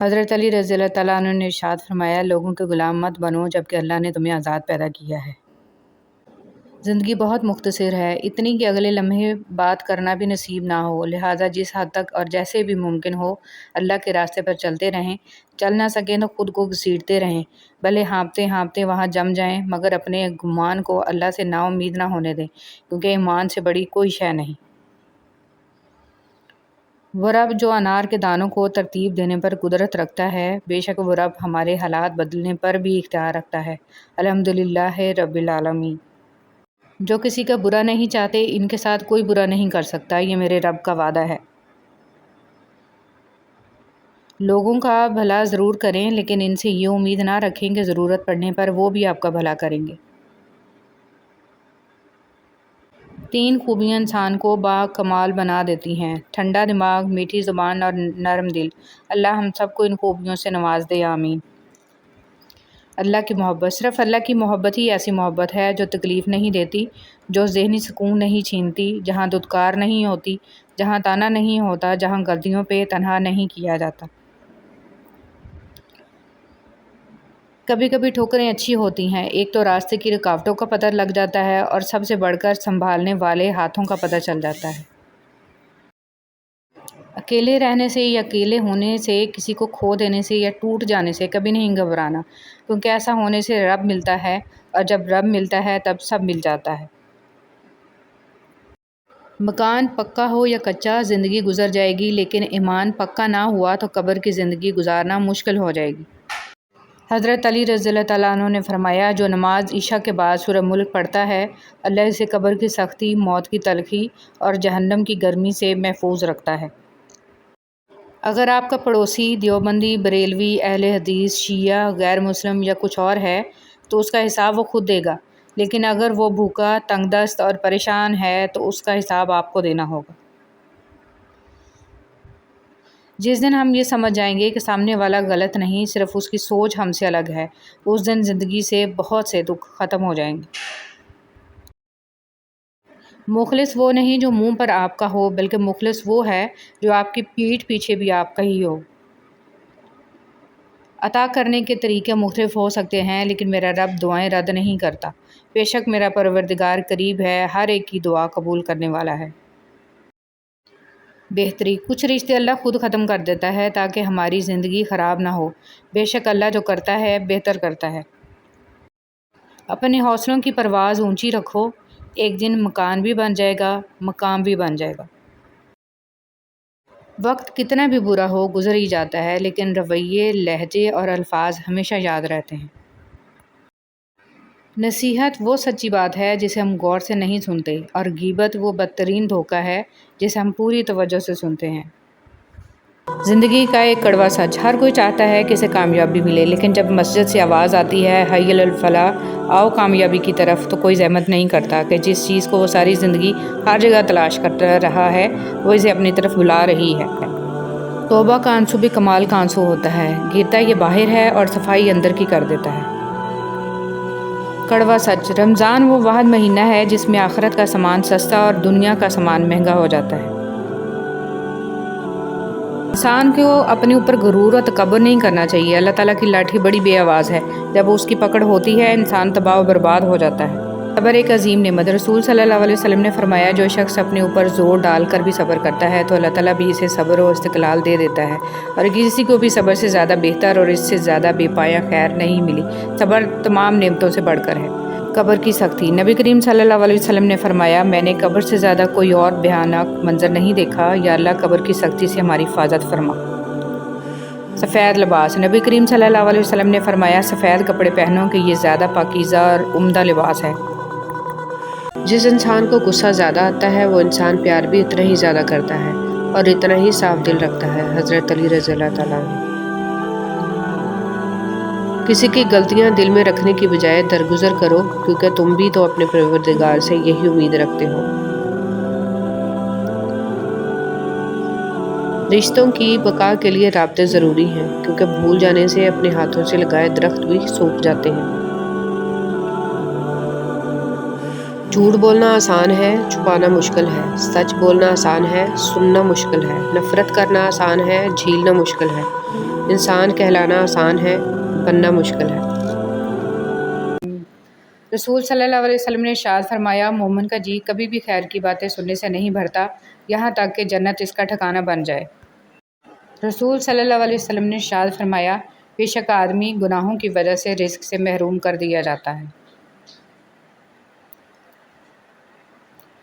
حضرت علی رضی اللہ تعالیٰ عنہ نے ارشاد فرمایا، لوگوں کے غلام مت بنو جبکہ اللہ نے تمہیں آزاد پیدا کیا ہے۔ زندگی بہت مختصر ہے، اتنی کہ اگلے لمحے بات کرنا بھی نصیب نہ ہو، لہٰذا جس حد تک اور جیسے بھی ممکن ہو اللہ کے راستے پر چلتے رہیں، چل نہ سکیں تو خود کو گھسیٹتے رہیں، بھلے ہانپتے ہانپتے وہاں جم جائیں، مگر اپنے گمان کو اللہ سے نا امید نہ ہونے دیں، کیونکہ ایمان سے بڑی کوئی شے نہیں۔ وہ رب جو انار کے دانوں کو ترتیب دینے پر قدرت رکھتا ہے، بے شک وہ رب ہمارے حالات بدلنے پر بھی اختیار رکھتا ہے۔ الحمدللہ رب العالمین۔ جو کسی کا برا نہیں چاہتے، ان کے ساتھ کوئی برا نہیں کر سکتا، یہ میرے رب کا وعدہ ہے۔ لوگوں کا بھلا ضرور کریں، لیکن ان سے یہ امید نہ رکھیں کہ ضرورت پڑنے پر وہ بھی آپ کا بھلا کریں گے۔ 3 خوبیاں انسان کو باکمال بنا دیتی ہیں: ٹھنڈا دماغ، میٹھی زبان اور نرم دل۔ اللہ ہم سب کو ان خوبیوں سے نواز دے، آمین۔ اللہ کی محبت۔ صرف اللہ کی محبت ہی ایسی محبت ہے جو تکلیف نہیں دیتی، جو ذہنی سکون نہیں چھینتی، جہاں دھتکار نہیں ہوتی، جہاں تانا نہیں ہوتا، جہاں غلطیوں پہ تنہا نہیں کیا جاتا۔ کبھی کبھی ٹھوکریں اچھی ہوتی ہیں، ایک تو راستے کی رکاوٹوں کا پتہ لگ جاتا ہے اور سب سے بڑھ کر سنبھالنے والے ہاتھوں کا پتہ چل جاتا ہے۔ اکیلے رہنے سے یا اکیلے ہونے سے، کسی کو کھو دینے سے یا ٹوٹ جانے سے کبھی نہیں گھبرانا، کیونکہ ایسا ہونے سے رب ملتا ہے، اور جب رب ملتا ہے تب سب مل جاتا ہے۔ مکان پکا ہو یا کچا زندگی گزر جائے گی، لیکن ایمان پکا نہ ہوا تو قبر کی زندگی گزارنا مشکل ہو جائے گی۔ حضرت علی رضی اللہ تعالیٰ عنہ نے فرمایا، جو نماز عشاء کے بعد سورہ ملک پڑھتا ہے، اللہ اسے قبر کی سختی، موت کی تلخی اور جہنم کی گرمی سے محفوظ رکھتا ہے۔ اگر آپ کا پڑوسی دیوبندی، بریلوی، اہل حدیث، شیعہ، غیر مسلم یا کچھ اور ہے تو اس کا حساب وہ خود دے گا، لیکن اگر وہ بھوکا، تنگ دست اور پریشان ہے تو اس کا حساب آپ کو دینا ہوگا۔ جس دن ہم یہ سمجھ جائیں گے کہ سامنے والا غلط نہیں، صرف اس کی سوچ ہم سے الگ ہے، اس دن زندگی سے بہت سے دکھ ختم ہو جائیں گے۔ مخلص وہ نہیں جو منہ پر آپ کا ہو، بلکہ مخلص وہ ہے جو آپ کی پیٹھ پیچھے بھی آپ کا ہی ہو۔ عطا کرنے کے طریقے مختلف ہو سکتے ہیں، لیکن میرا رب دعائیں رد نہیں کرتا۔ بے شک میرا پروردگار قریب ہے، ہر ایک کی دعا قبول کرنے والا ہے۔ بہتری۔ کچھ رشتے اللہ خود ختم کر دیتا ہے تاکہ ہماری زندگی خراب نہ ہو۔ بے شک اللہ جو کرتا ہے بہتر کرتا ہے۔ اپنے حوصلوں کی پرواز اونچی رکھو، ایک دن مکان بھی بن جائے گا، مقام بھی بن جائے گا۔ وقت کتنا بھی برا ہو گزر ہی جاتا ہے، لیکن رویے، لہجے اور الفاظ ہمیشہ یاد رہتے ہیں۔ نصیحت وہ سچی بات ہے جسے ہم غور سے نہیں سنتے، اور غیبت وہ بدترین دھوکہ ہے جسے ہم پوری توجہ سے سنتے ہیں۔ زندگی کا ایک کڑوا سچ: ہر کوئی چاہتا ہے کہ اسے کامیابی ملے، لیکن جب مسجد سے آواز آتی ہے حی علی الفلاح، آؤ کامیابی کی طرف، تو کوئی زحمت نہیں کرتا کہ جس چیز کو وہ ساری زندگی ہر جگہ تلاش کرتا رہا ہے وہ اسے اپنی طرف بلا رہی ہے۔ توبہ کا آنسو بھی کمال کا آنسو ہوتا ہے، گرتا یہ باہر ہے اور صفائی اندر کی کر دیتا ہے۔ کڑوا سچ: رمضان وہ واحد مہینہ ہے جس میں آخرت کا سامان سستا اور دنیا کا سامان مہنگا ہو جاتا ہے۔ انسان کو اپنے اوپر غرور اور تکبر نہیں کرنا چاہیے۔ اللہ تعالیٰ کی لاٹھی بڑی بے آواز ہے، جب اس کی پکڑ ہوتی ہے انسان تباہ و برباد ہو جاتا ہے۔ صبر ایک عظیم نعمت۔ رسول صلی اللہ علیہ وسلم نے فرمایا، جو شخص اپنے اوپر زور ڈال کر بھی صبر کرتا ہے تو اللہ تعالیٰ بھی اسے صبر و استقلال دے دیتا ہے، اور کسی کو بھی صبر سے زیادہ بہتر اور اس سے زیادہ بے پایہ خیر نہیں ملی۔ صبر تمام نعمتوں سے بڑھ کر ہے۔ قبر کی سختی۔ نبی کریم صلی اللہ علیہ وسلم نے فرمایا، میں نے قبر سے زیادہ کوئی اور بھیانک منظر نہیں دیکھا، یا اللہ قبر کی سختی سے ہماری حفاظت فرما۔ سفید لباس۔ نبی کریم صلی اللہ علیہ وسلم نے فرمایا، سفید کپڑے پہنو کہ یہ زیادہ پاکیزہ اور عمدہ لباس ہے۔ جس انسان کو غصہ زیادہ آتا ہے وہ انسان پیار بھی اتنا ہی زیادہ کرتا ہے اور اتنا ہی صاف دل رکھتا ہے۔ حضرت علی رضی اللہ تعالیٰ عنہ۔ کسی کی غلطیاں دل میں رکھنے کی بجائے درگزر کرو، کیونکہ تم بھی تو اپنے پروردگار سے یہی امید رکھتے ہو۔ رشتوں کی بقا کے لیے رابطے ضروری ہیں، کیونکہ بھول جانے سے اپنے ہاتھوں سے لگائے درخت بھی سوکھ جاتے ہیں۔ جھوٹ بولنا آسان ہے، چھپانا مشکل ہے۔ سچ بولنا آسان ہے، سننا مشکل ہے۔ نفرت کرنا آسان ہے، جھیلنا مشکل ہے۔ انسان کہلانا آسان ہے، بننا مشکل ہے۔ رسول صلی اللہ علیہ وسلم نے ارشاد فرمایا، مومن کا جی کبھی بھی خیر کی باتیں سننے سے نہیں بھرتا یہاں تک کہ جنت اس کا ٹھکانہ بن جائے۔ رسول صلی اللہ علیہ وسلم نے ارشاد فرمایا، بے شک آدمی گناہوں کی وجہ سے رزق سے محروم کر دیا جاتا ہے۔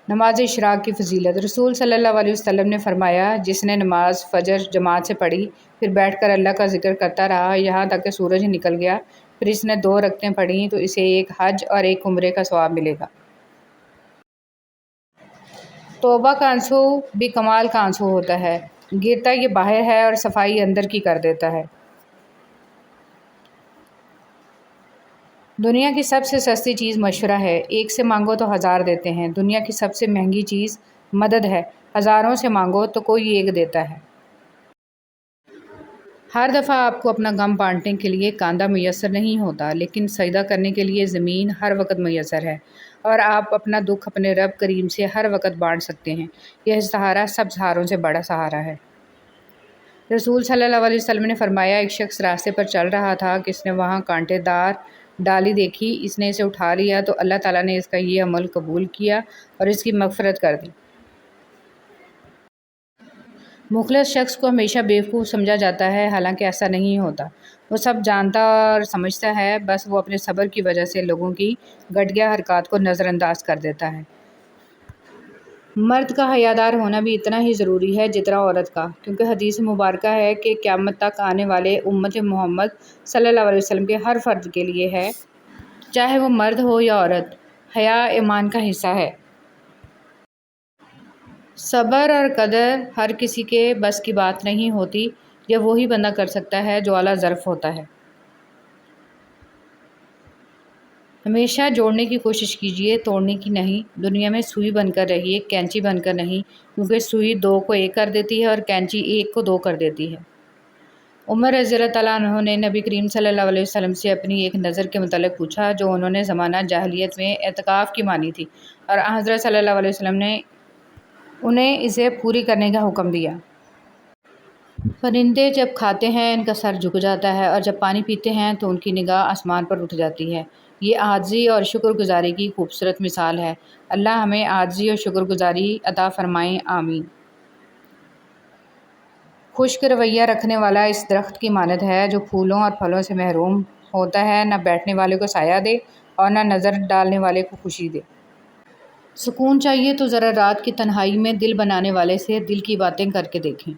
نماز اشراق کی فضیلت۔ رسول صلی اللہ علیہ وسلم نے فرمایا، جس نے نماز فجر جماعت سے پڑھی پھر بیٹھ کر اللہ کا ذکر کرتا رہا یہاں تک کہ سورج نکل گیا، پھر اس نے 2 رکعتیں پڑھیں تو اسے ایک حج اور ایک عمرے کا ثواب ملے گا۔ توبہ کا آنسو بھی کمال کا آنسو ہوتا ہے، گرتا یہ باہر ہے اور صفائی اندر کی کر دیتا ہے۔ دنیا کی سب سے سستی چیز مشورہ ہے، ایک سے مانگو تو 1000 دیتے ہیں۔ دنیا کی سب سے مہنگی چیز مدد ہے، ہزاروں سے مانگو تو کوئی ایک دیتا ہے۔ ہر دفعہ آپ کو اپنا غم بانٹنے کے لیے کاندھا میسر نہیں ہوتا، لیکن سجدہ کرنے کے لیے زمین ہر وقت میسر ہے، اور آپ اپنا دکھ اپنے رب کریم سے ہر وقت بانٹ سکتے ہیں۔ یہ سہارا سب سہاروں سے بڑا سہارا ہے۔ رسول صلی اللہ علیہ وسلم نے فرمایا، ایک شخص راستے پر چل رہا تھا کہ اس نے وہاں کانٹے دار ڈالی دیکھی، اس نے اسے اٹھا لیا تو اللہ تعالیٰ نے اس کا یہ عمل قبول کیا اور اس کی مغفرت کر دی۔ مخلص شخص کو ہمیشہ بیوقوف سمجھا جاتا ہے، حالانکہ ایسا نہیں ہوتا۔ وہ سب جانتا اور سمجھتا ہے، بس وہ اپنے صبر کی وجہ سے لوگوں کی گھٹیا حرکات کو نظر انداز کر دیتا ہے۔ مرد کا حیادار ہونا بھی اتنا ہی ضروری ہے جتنا عورت کا، کیونکہ حدیث مبارکہ ہے کہ قیامت تک آنے والے امت محمد صلی اللہ علیہ وسلم کے ہر فرد کے لیے ہے، چاہے وہ مرد ہو یا عورت، حیا ایمان کا حصہ ہے۔ صبر اور قدر ہر کسی کے بس کی بات نہیں ہوتی، یہ وہی بندہ کر سکتا ہے جو اعلیٰ ظرف ہوتا ہے۔ ہمیشہ جوڑنے کی کوشش کیجیے، توڑنے کی نہیں۔ دنیا میں سوئی بن کر رہیے، کینچی بن کر نہیں، کیونکہ سوئی 2 کو 1 کر دیتی ہے اور کینچی 1 کو 2 کر دیتی ہے۔ عمر رضی اللہ تعالیٰ عنہ نے نبی کریم صلی اللہ علیہ وسلم سے اپنی ایک نظر کے متعلق پوچھا جو انہوں نے زمانہ جاہلیت میں اعتکاف کی مانی تھی، اور حضرت صلی اللہ علیہ وسلم نے انہیں اسے پوری کرنے کا حکم دیا۔ پرندے جب کھاتے ہیں ان کا سر جھک جاتا ہے، اور جب پانی پیتے ہیں تو ان کی نگاہ آسمان پر اٹھ جاتی ہے۔ یہ عاجزی اور شکر گزاری کی خوبصورت مثال ہے۔ اللہ ہمیں عاجزی اور شکر گزاری عطا فرمائے، آمین۔ خشک رویہ رکھنے والا اس درخت کی مانند ہے جو پھولوں اور پھلوں سے محروم ہوتا ہے، نہ بیٹھنے والے کو سایہ دے اور نہ نظر ڈالنے والے کو خوشی دے۔ سکون چاہیے تو ذرا رات کی تنہائی میں دل بنانے والے سے دل کی باتیں کر کے دیکھیں۔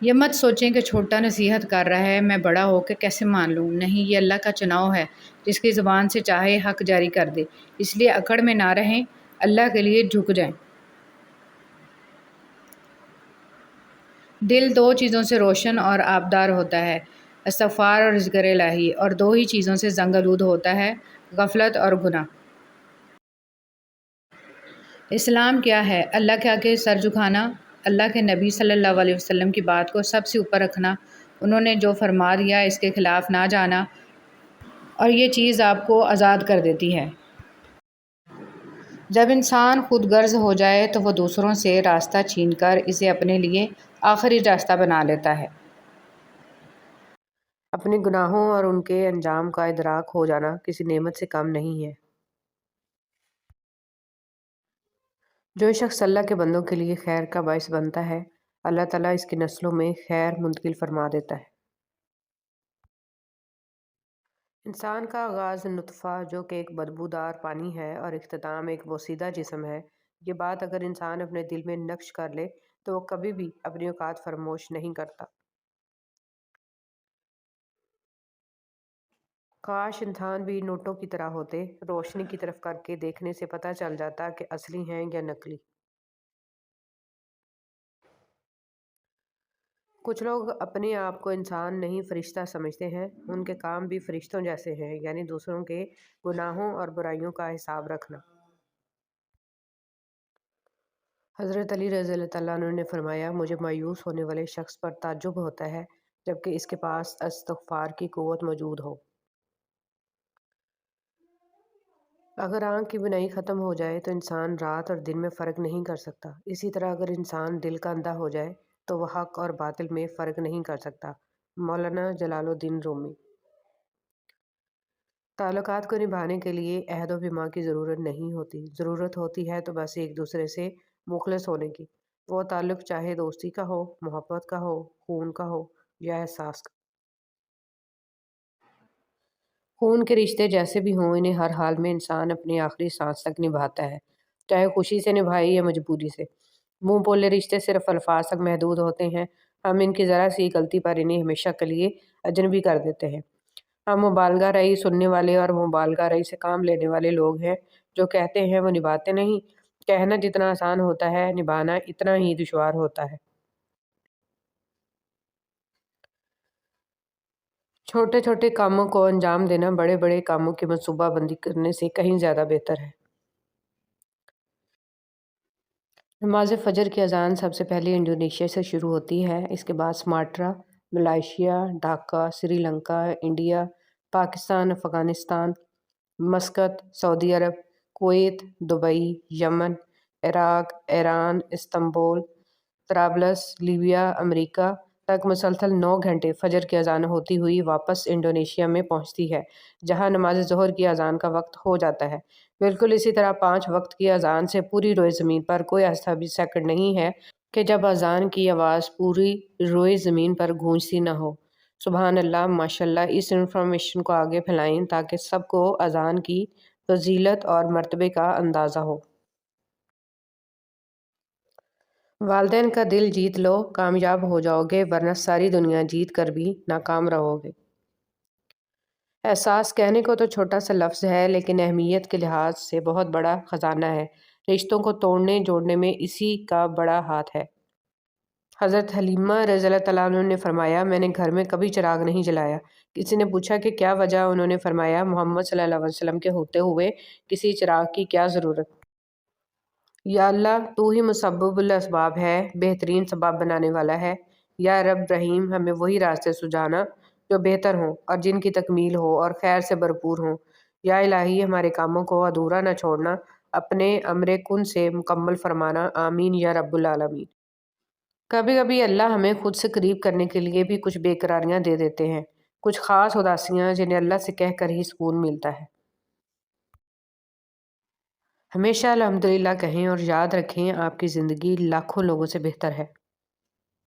یہ مت سوچیں کہ چھوٹا نصیحت کر رہا ہے، میں بڑا ہو کے کیسے مان لوں۔ نہیں، یہ اللہ کا چناؤ ہے، جس کی زبان سے چاہے حق جاری کر دے۔ اس لیے اکڑ میں نہ رہیں، اللہ کے لیے جھک جائیں۔ دل 2 چیزوں سے روشن اور آبدار ہوتا ہے، استغفار اور ذکر الہی، اور 2 ہی چیزوں سے زنگ آلود ہوتا ہے، غفلت اور گناہ۔ اسلام کیا ہے؟ اللہ کے آگے سر جھکانا، اللہ کے نبی صلی اللہ علیہ وسلم کی بات کو سب سے اوپر رکھنا، انہوں نے جو فرما دیا اس کے خلاف نہ جانا، اور یہ چیز آپ کو آزاد کر دیتی ہے۔ جب انسان خود غرض ہو جائے تو وہ دوسروں سے راستہ چھین کر اسے اپنے لیے آخری راستہ بنا لیتا ہے۔ اپنے گناہوں اور ان کے انجام کا ادراک ہو جانا کسی نعمت سے کم نہیں ہے۔ جو شخص اللہ کے بندوں کے لیے خیر کا باعث بنتا ہے، اللہ تعالیٰ اس کی نسلوں میں خیر منتقل فرما دیتا ہے۔ انسان کا آغاز نطفہ جو کہ ایک بدبودار پانی ہے اور اختتام ایک بوسیدہ جسم ہے، یہ بات اگر انسان اپنے دل میں نقش کر لے تو وہ کبھی بھی اپنی اوقات فراموش نہیں کرتا۔ کاش انسان بھی نوٹوں کی طرح ہوتے، روشنی کی طرف کر کے دیکھنے سے پتہ چل جاتا کہ اصلی ہیں یا نقلی۔ کچھ لوگ اپنے آپ کو انسان نہیں فرشتہ سمجھتے ہیں، ان کے کام بھی فرشتوں جیسے ہیں، یعنی دوسروں کے گناہوں اور برائیوں کا حساب رکھنا۔ حضرت علی رضی اللہ عنہ نے فرمایا، مجھے مایوس ہونے والے شخص پر تعجب ہوتا ہے جبکہ اس کے پاس استغفار کی قوت موجود ہو۔ اگر آنکھ کی بینائی ختم ہو جائے تو انسان رات اور دن میں فرق نہیں کر سکتا۔ اسی طرح اگر انسان دل کا اندھا ہو جائے تو وہ حق اور باطل میں فرق نہیں کر سکتا۔ مولانا جلال الدین رومی۔ تعلقات کو نبھانے کے لیے عہد و پیمان کی ضرورت نہیں ہوتی، ضرورت ہوتی ہے تو بس ایک دوسرے سے مخلص ہونے کی۔ وہ تعلق چاہے دوستی کا ہو، محبت کا ہو، خون کا ہو یا احساس کا۔ خون کے رشتے جیسے بھی ہوں، انہیں ہر حال میں انسان اپنی آخری سانس تک نبھاتا ہے، چاہے خوشی سے نبھائے یا مجبوری سے۔ منہ بولے رشتے صرف الفاظ تک محدود ہوتے ہیں، ہم ان کی ذرا سی غلطی پر انہیں ہمیشہ کے لیے اجنبی کر دیتے ہیں۔ ہم مبالغہ رئی سننے والے اور مبالغہ رئی سے کام لینے والے لوگ ہیں، جو کہتے ہیں وہ نبھاتے نہیں۔ کہنا جتنا آسان ہوتا ہے، نبھانا اتنا ہی دشوار ہوتا ہے۔ چھوٹے چھوٹے کاموں کو انجام دینا بڑے بڑے کاموں کی منصوبہ بندی کرنے سے کہیں زیادہ بہتر ہے۔ نماز فجر کی اذان سب سے پہلے انڈونیشیا سے شروع ہوتی ہے، اس کے بعد Sumatra, Malaysia, Dhaka, Sri Lanka, India, Pakistan, Afghanistan, Muscat, سعودی عرب، کویت، دبئی، یمن، عراق، ایران، استنبول، طرابلس، لیبیا، امریکہ تک مسلسل 9 گھنٹے فجر کی اذان ہوتی ہوئی واپس انڈونیشیا میں پہنچتی ہے، جہاں نماز ظہر کی اذان کا وقت ہو جاتا ہے۔ بالکل اسی طرح 5 وقت کی اذان سے پوری روئے زمین پر کوئی ایسا بھی سیکنڈ نہیں ہے کہ جب اذان کی آواز پوری روئے زمین پر گونجتی نہ ہو۔ سبحان اللہ، ماشاءاللہ، اس انفارمیشن کو آگے پھیلائیں تاکہ سب کو اذان کی فضیلت اور مرتبے کا اندازہ ہو۔ والدین کا دل جیت لو، کامیاب ہو جاؤ گے، ورنہ ساری دنیا جیت کر بھی ناکام رہو گے۔ احساس کہنے کو تو چھوٹا سا لفظ ہے، لیکن اہمیت کے لحاظ سے بہت بڑا خزانہ ہے۔ رشتوں کو توڑنے جوڑنے میں اسی کا بڑا ہاتھ ہے۔ حضرت حلیمہ رضی اللہ تعالیٰ عنہ نے فرمایا، میں نے گھر میں کبھی چراغ نہیں جلایا۔ کسی نے پوچھا کہ کیا وجہ؟ انہوں نے فرمایا، محمد صلی اللہ علیہ وسلم کے ہوتے ہوئے کسی چراغ کی کیا ضرورت؟ یا اللہ، تو ہی مسبب الاسباب ہے، بہترین سبب بنانے والا ہے۔ یا رب رحیم، ہمیں وہی راستے سجانا جو بہتر ہوں اور جن کی تکمیل ہو اور خیر سے بھرپور ہوں۔ یا الہی، ہمارے کاموں کو ادھورا نہ چھوڑنا، اپنے امر کن سے مکمل فرمانا۔ آمین یا رب العالمین۔ کبھی کبھی اللہ ہمیں خود سے قریب کرنے کے لیے بھی کچھ بے قراریاں دے دیتے ہیں، کچھ خاص اداسیاں جنہیں اللہ سے کہہ کر ہی سکون ملتا ہے۔ ہمیشہ الحمدللہ کہیں اور یاد رکھیں، آپ کی زندگی لاکھوں لوگوں سے بہتر ہے۔